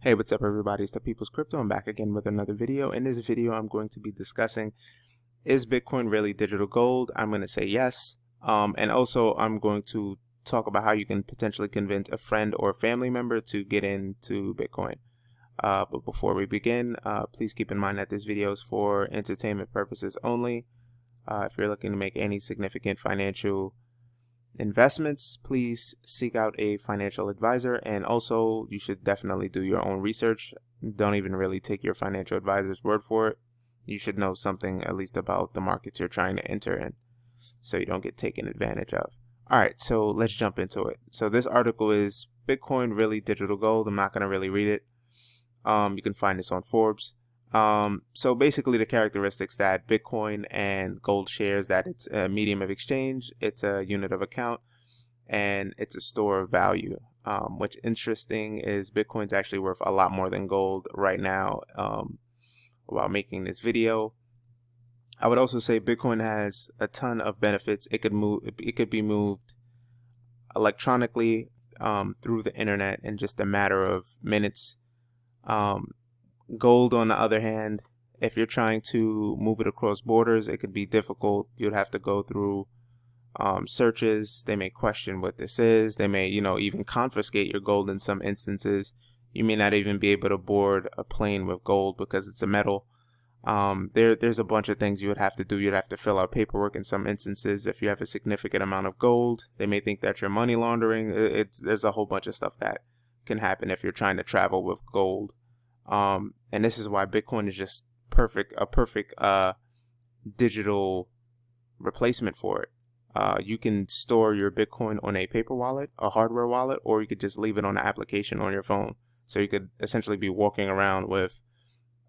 Hey, what's up everybody? It's the People's Crypto. I'm back again with another video. In this video, I'm going to be discussing, is Bitcoin really digital gold? I'm going to say yes. And also I'm going to talk about how you can potentially convince a friend or family member to get into Bitcoin. But before we begin, please keep in mind that this video is for entertainment purposes only. If you're looking to make any significant financial investments, please seek out a financial advisor, and also you should definitely do your own research. Don't even really take your financial advisor's word for it. You should know something at least about the markets you're trying to enter in so you don't get taken advantage of. Alright, so let's jump into it. So this article is Bitcoin really digital gold. I'm not going to really read it. You can find this on Forbes. So basically the characteristics that Bitcoin and gold shares, that it's a medium of exchange, it's a unit of account, and it's a store of value. What's interesting is Bitcoin's actually worth a lot more than gold right now. While making this video, I would also say Bitcoin has a ton of benefits. It could be moved electronically through the internet in just a matter of minutes. Gold, on the other hand, if you're trying to move it across borders, it could be difficult. You'd have to go through searches. They may question what this is. They may, even confiscate your gold in some instances. You may not even be able to board a plane with gold because it's a metal. There's a bunch of things you would have to do. You'd have to fill out paperwork in some instances. If you have a significant amount of gold, they may think that you're money laundering. There's a whole bunch of stuff that can happen if you're trying to travel with gold. And this is why Bitcoin is just a perfect digital replacement for it. You can store your Bitcoin on a paper wallet, a hardware wallet, or you could just leave it on an application on your phone. So you could essentially be walking around with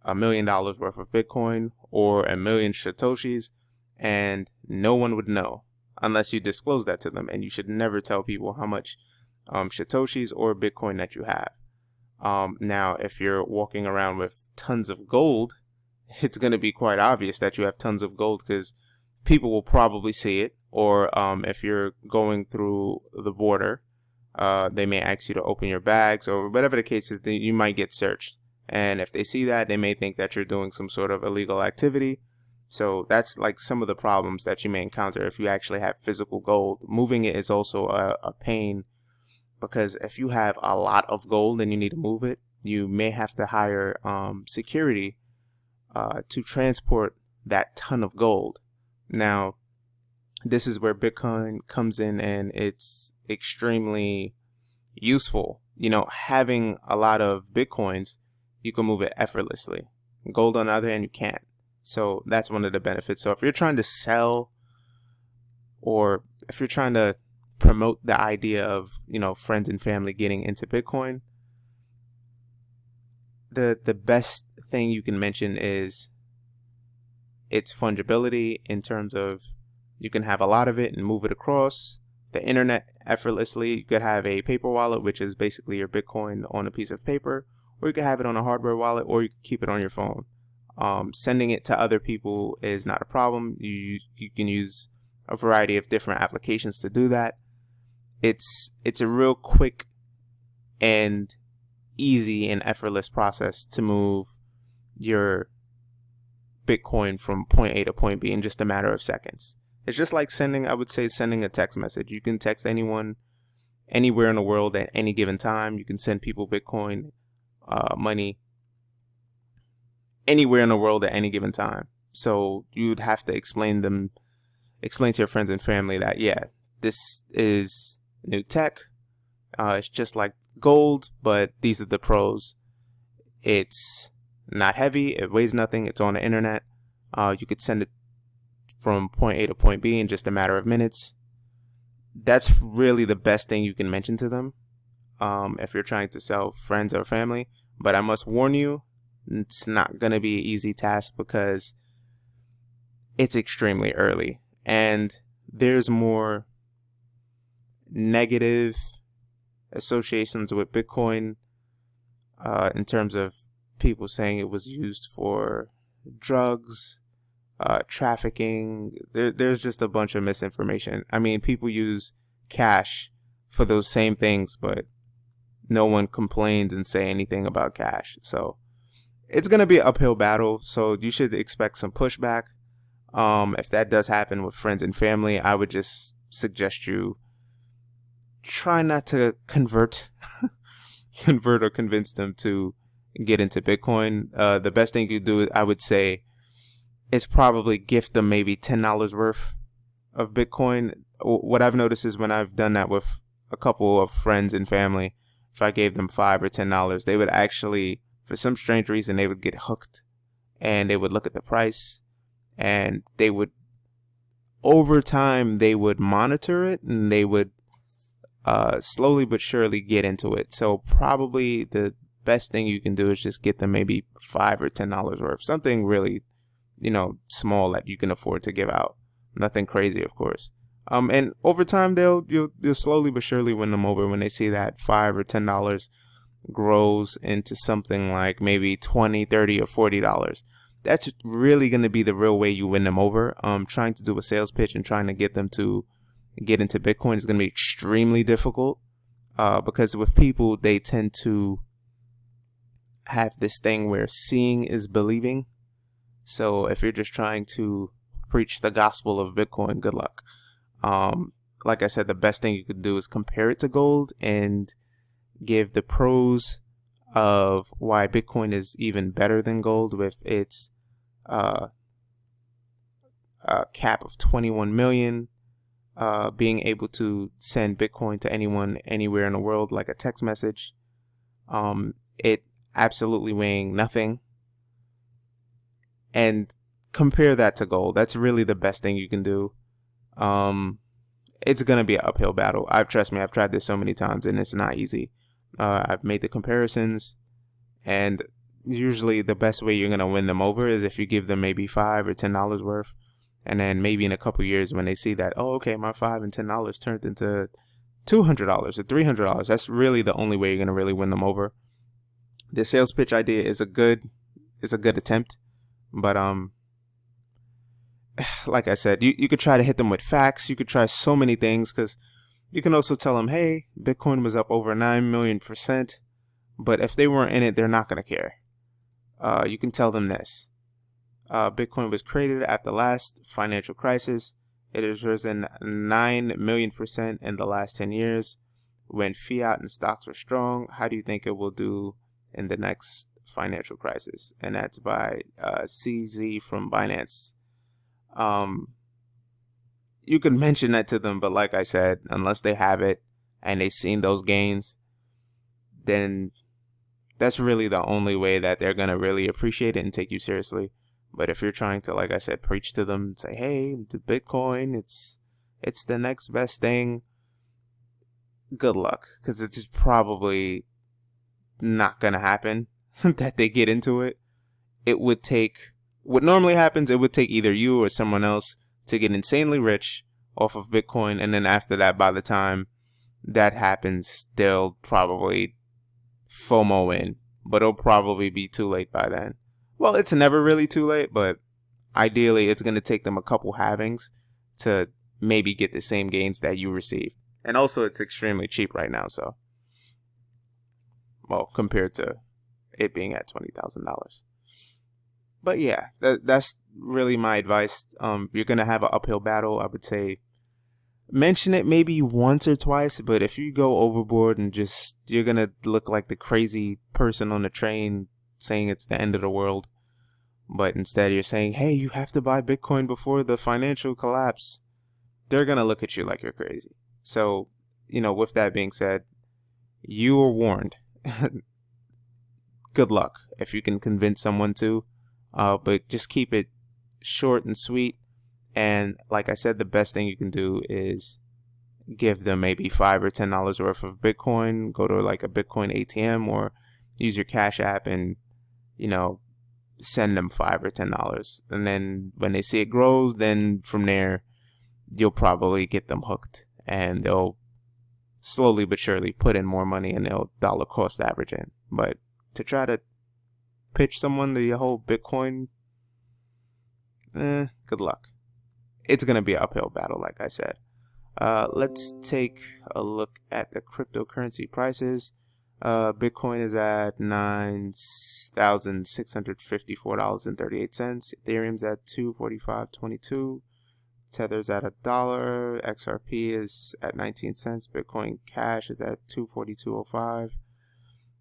$1 million worth of Bitcoin or 1,000,000 Satoshis, and no one would know unless you disclose that to them. And you should never tell people how much Satoshis or Bitcoin that you have. Now, if you're walking around with tons of gold, it's going to be quite obvious that you have tons of gold because people will probably see it. Or if you're going through the border, they may ask you to open your bags, or whatever the case is, you might get searched. And if they see that, they may think that you're doing some sort of illegal activity. So that's like some of the problems that you may encounter if you actually have physical gold. Moving it is also a pain, because if you have a lot of gold and you need to move it, you may have to hire security to transport that ton of gold. Now, this is where Bitcoin comes in, and it's extremely useful. Having a lot of Bitcoins, you can move it effortlessly. Gold, on the other hand, you can't. So that's one of the benefits. So if you're trying to sell, or if you're trying to promote the idea of friends and family getting into Bitcoin, the best thing you can mention is its fungibility, in terms of you can have a lot of it and move it across the internet effortlessly. You could have a paper wallet, which is basically your Bitcoin on a piece of paper, or you could have it on a hardware wallet, or you could keep it on your phone. Sending it to other people is not a problem. You can use a variety of different applications to do that. It's a real quick and easy and effortless process to move your Bitcoin from point A to point B in just a matter of seconds. It's just like sending a text message. You can text anyone anywhere in the world at any given time. You can send people Bitcoin money anywhere in the world at any given time. So you'd have to explain to your friends and family that, yeah, this is new tech. It's just like gold, but these are the pros. It's not heavy. It weighs nothing. It's on the internet. You could send it from point A to point B in just a matter of minutes. That's really the best thing you can mention to them if you're trying to sell friends or family. But I must warn you, it's not going to be an easy task, because it's extremely early, and there's more negative associations with Bitcoin in terms of people saying it was used for drugs, trafficking. There's just a bunch of misinformation. I mean, people use cash for those same things, but no one complains and say anything about cash. So it's going to be an uphill battle. So you should expect some pushback. If that does happen with friends and family, I would just suggest you try not to convert or convince them to get into Bitcoin. The best thing you do, I would say, is probably gift them maybe $10 worth of Bitcoin. What I've noticed is when I've done that with a couple of friends and family, if I gave them $5 or $10, they would actually, for some strange reason, they would get hooked, and they would look at the price, and they would, over time, they would monitor it, and they would slowly but surely get into it. So probably the best thing you can do is just get them maybe $5 or $10 worth, something really, small that you can afford to give out. Nothing crazy, of course. And over time, you'll slowly but surely win them over when they see that $5 or $10 grows into something like maybe $20, $30, or $40. That's really going to be the real way you win them over. Trying to do a sales pitch and trying to get them to get into Bitcoin is going to be extremely difficult, because with people, they tend to have this thing where seeing is believing. So if you're just trying to preach the gospel of Bitcoin, good luck. Like I said, the best thing you could do is compare it to gold and give the pros of why Bitcoin is even better than gold, with its cap of 21 million, being able to send Bitcoin to anyone anywhere in the world like a text message, it absolutely weighing nothing, and compare that to gold. That's really the best thing you can do. It's gonna be an uphill battle. Trust me, I've tried this so many times and it's not easy. I've made the comparisons, and usually the best way you're gonna win them over is if you give them maybe $5 or $10 worth, and then maybe in a couple years when they see that, oh, okay, my $5 and $10 turned into $200 or $300. That's really the only way you're gonna really win them over. The sales pitch idea is a good attempt, but like I said, you could try to hit them with facts. You could try so many things, because you can also tell them, hey, Bitcoin was up over 9 million%, but if they weren't in it, they're not going to care. You can tell them this. Bitcoin was created after the last financial crisis. It has risen 9 million% in the last 10 years. When fiat and stocks were strong, how do you think it will do in the next financial crisis? And that's by CZ from Binance. You can mention that to them, but like I said, unless they have it and they've seen those gains, then that's really the only way that they're going to really appreciate it and take you seriously. But if you're trying to, like I said, preach to them, say, hey, the Bitcoin, it's the next best thing, good luck, because it's probably not going to happen that they get into it. What normally happens, it would take either you or someone else to get insanely rich off of Bitcoin, and then after that, by the time that happens, they'll probably FOMO in, but it'll probably be too late by then. Well, it's never really too late, but ideally it's going to take them a couple halvings to maybe get the same gains that you received. And also, it's extremely cheap right now, so, well, compared to it being at $20,000. But yeah, that's really my advice. You're going to have an uphill battle. I would say mention it maybe once or twice, but if you go overboard and you're going to look like the crazy person on the train saying it's the end of the world, but instead you're saying, hey, you have to buy Bitcoin before the financial collapse, they're going to look at you like you're crazy. So, with that being said, you are warned. Good luck if you can convince someone to. But just keep it short and sweet. And like I said, the best thing you can do is give them maybe $5 or $10 worth of Bitcoin. Go to like a Bitcoin ATM or use your Cash App and, send them $5 or $10. And then when they see it grow, then from there, you'll probably get them hooked. And they'll slowly but surely put in more money, and they'll dollar cost average in. But to try to pitch someone the whole Bitcoin, good luck. It's going to be an uphill battle, like I said. Let's take a look at the cryptocurrency prices. Bitcoin is at $9,654.38. Ethereum's at $245.22. Tether's at $1. XRP is at 19 cents. Bitcoin Cash is at $242.05.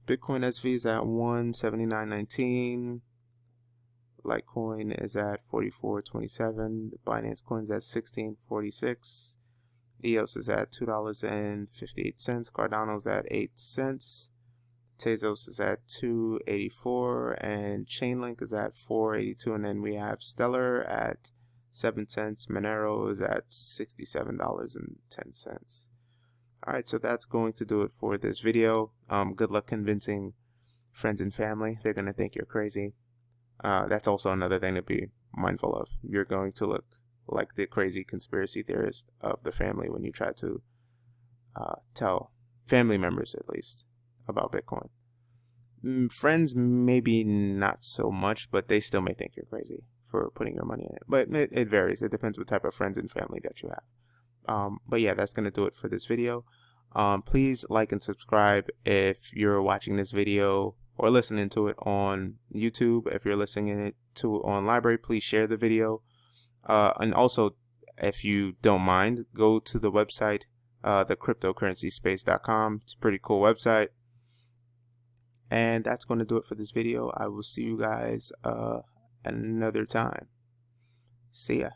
Bitcoin SV is at $179.19. Litecoin is at $44.27. Binance Coin is at $16.46. EOS is at $2.58. Cardano's at 8 cents. Tezos is at $2.84, and Chainlink is at $4.82, and then we have Stellar at 7 cents. Monero is at $67.10. Alright, so that's going to do it for this video. Good luck convincing friends and family. They're going to think you're crazy. That's also another thing to be mindful of. You're going to look like the crazy conspiracy theorist of the family when you try to tell family members, at least, about Bitcoin. Friends, maybe not so much, but they still may think you're crazy for putting your money in it. But it varies. It depends what type of friends and family that you have. But yeah, that's going to do it for this video. Please like and subscribe if you're watching this video or listening to it on YouTube. If you're listening to it on Library, please share the video. And also, if you don't mind, go to the website, thecryptocurrencyspace.com. It's a pretty cool website. And that's going to do it for this video. I will see you guys another time. See ya.